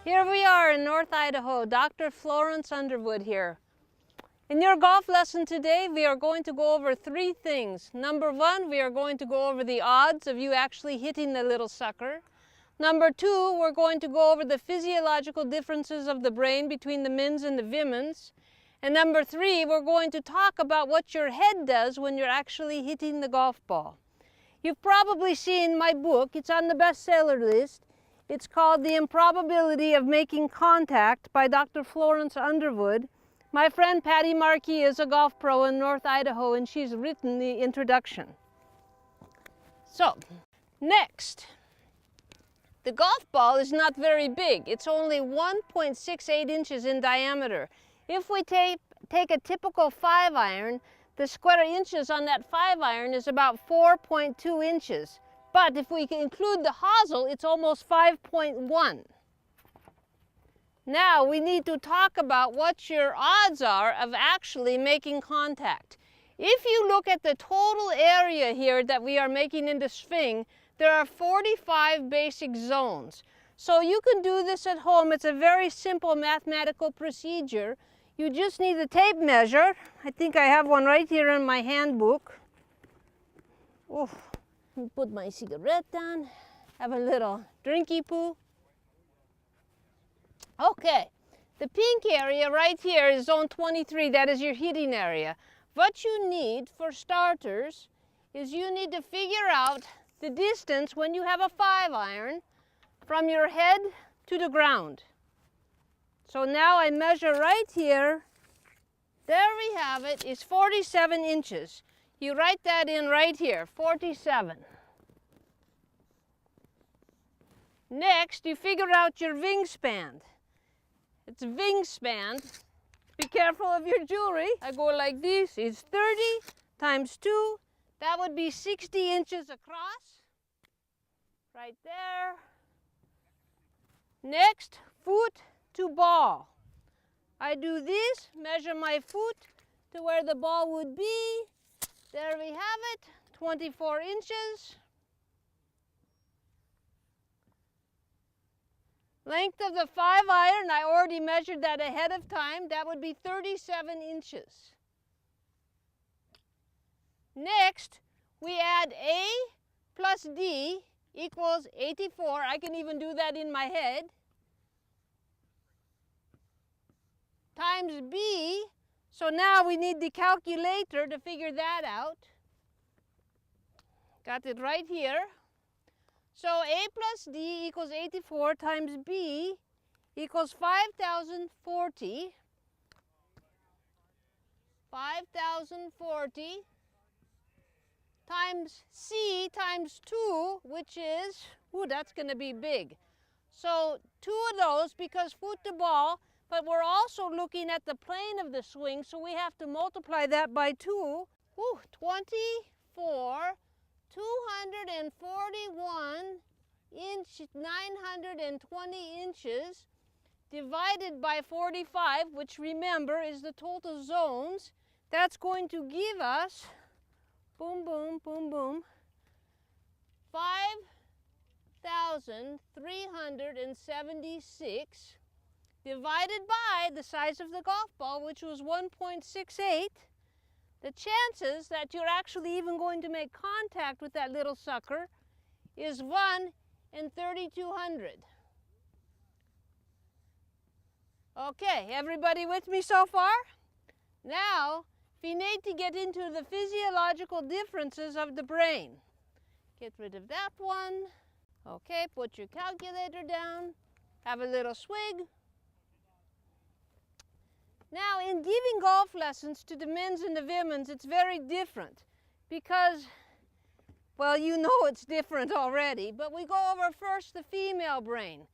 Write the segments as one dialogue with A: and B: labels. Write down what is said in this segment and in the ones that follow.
A: Here we are in North Idaho, Dr. Florence Underwood here. In your golf lesson today, we are going to go over three things. Number one, we are going to go over the odds of you actually hitting the little sucker. Number two, we're going to go over the physiological differences of the brain between the men's and the women's. And number three, we're going to talk about what your head does when you're actually hitting the golf ball. You've probably seen my book. It's on the bestseller list. It's called The Improbability of Making Contact by Dr. Florence Underwood. My friend Patti Marquis is a golf pro in North Idaho, and she's written the introduction. So, next. The golf ball is not very big. It's only 1.68 inches in diameter. If we take a typical 5-iron, the square inches on that 5-iron is about 4.2 inches. But if we include the hosel, it's almost 5.1. Now we need to talk about what your odds are of actually making contact. If you look at the total area here that we are making in the swing, there are 45 basic zones. So you can do this at home. It's a very simple mathematical procedure. You just need a tape measure. I think I have one right here in my handbook. Oof. Let me put my cigarette down, have a little drinky poo. Okay, the pink area right here is zone 23, that is your hitting area. What you need for starters is you need to figure out the distance when you have a 5-iron from your head to the ground. So now I measure right here, there we have it, is 47 inches. You write that in right here, 47. Next, you figure out your wingspan. It's wingspan. Be careful of your jewelry. I go like this. It's 30 times 2. That would be 60 inches across. Right there. Next, foot to ball. I do this, measure my foot to where the ball would be. There we have it, 24 inches. Length of the 5-iron, I already measured that ahead of time. That would be 37 inches. Next, we add A plus D equals 84. I can even do that in my head. Times B. So now we need the calculator to figure that out. Got it right here. So A plus D equals 84 times B equals 5,040. 5,040 times C times 2, which is, ooh, that's going to be big. So 2 of those because foot to ball, but we're also looking at the plane of the swing, so we have to multiply that by 2. Ooh, 24, 241 inch, 920 inches divided by 45, which remember is the total zones. That's going to give us, boom, boom, boom, boom, 5,376 divided by the size of the golf ball, which was 1.68. The chances that you're actually even going to make contact with that little sucker is 1 in 3,200. Okay, everybody with me so far? Now, we need to get into the physiological differences of the brain. Get rid of that one. Okay, put your calculator down. Have a little swig. Now, in giving golf lessons to the men's and the women's, it's very different because, well, you know it's different already, but we go over first the female brain.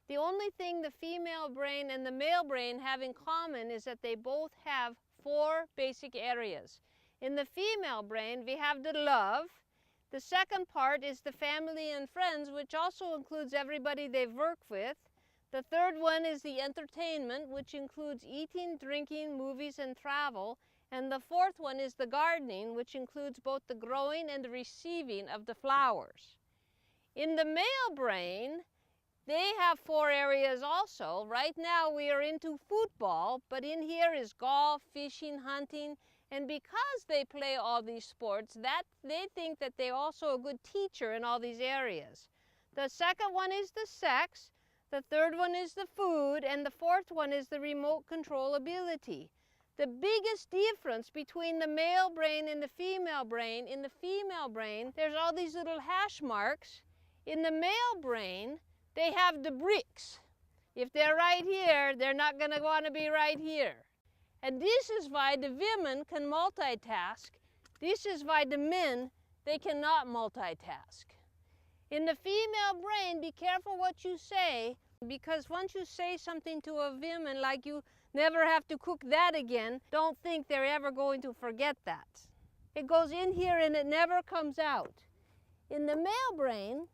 A: The only thing the female brain and the male brain have in common is that they both have 4 basic areas. In the female brain, we have the love. The second part is the family and friends, which also includes everybody they've worked with. The third one is the entertainment, which includes eating, drinking, movies, and travel. And the fourth one is the gardening, which includes both the growing and the receiving of the flowers. In the male brain, They have 4 areas also. Right now we are into football, but in here is golf, fishing, hunting, and because they play all these sports, they think that they're also a good teacher in all these areas. The second one is the sex, the third one is the food, and the fourth one is the remote control ability. The biggest difference between the male brain and the female brain, in the female brain, there's all these little hash marks. In the male brain, they have the bricks. If they're right here, they're not going to want to be right here. And this is why the women can multitask. This is why the men, they cannot multitask. In the female brain, be careful what you say, because once you say something to a woman like you never have to cook that again, don't think they're ever going to forget that. It goes in here and it never comes out. In the male brain,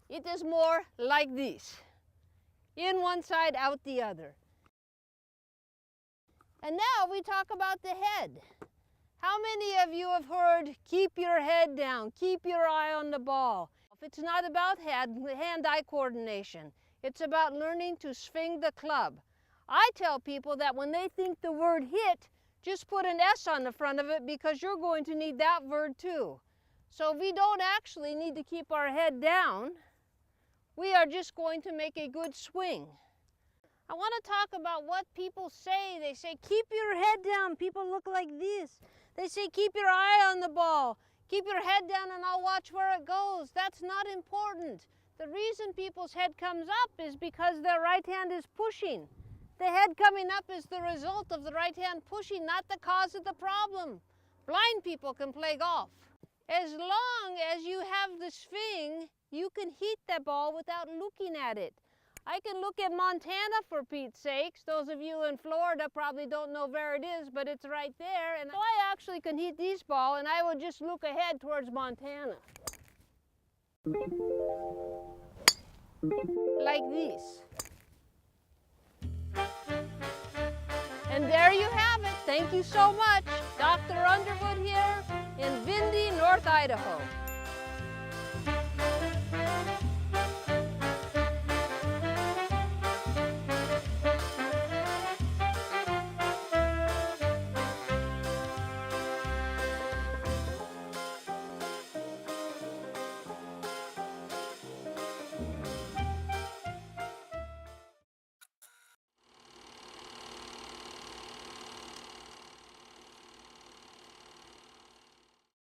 A: it is more like this. In one side, out the other. And now we talk about the head. How many of you have heard, keep your head down, keep your eye on the ball? It's not about hand-eye coordination. It's about learning to swing the club. I tell people that when they think the word hit, just put an S on the front of it because you're going to need that word too. So we don't actually need to keep our head down. We are just going to make a good swing. I want to talk about what people say. They say, keep your head down. People look like this. They say, keep your eye on the ball. Keep your head down and I'll watch where it goes. That's not important. The reason people's head comes up is because their right hand is pushing. The head coming up is the result of the right hand pushing, not the cause of the problem. Blind people can play golf. As long as you have the swing, you can hit the ball without looking at it. I can look at Montana for Pete's sakes. Those of you in Florida probably don't know where it is, but it's right there. And so I actually can hit this ball and I will just look ahead towards Montana. Like this. And there you have it. Thank you so much. Dr. Underwood here in windy North Idaho.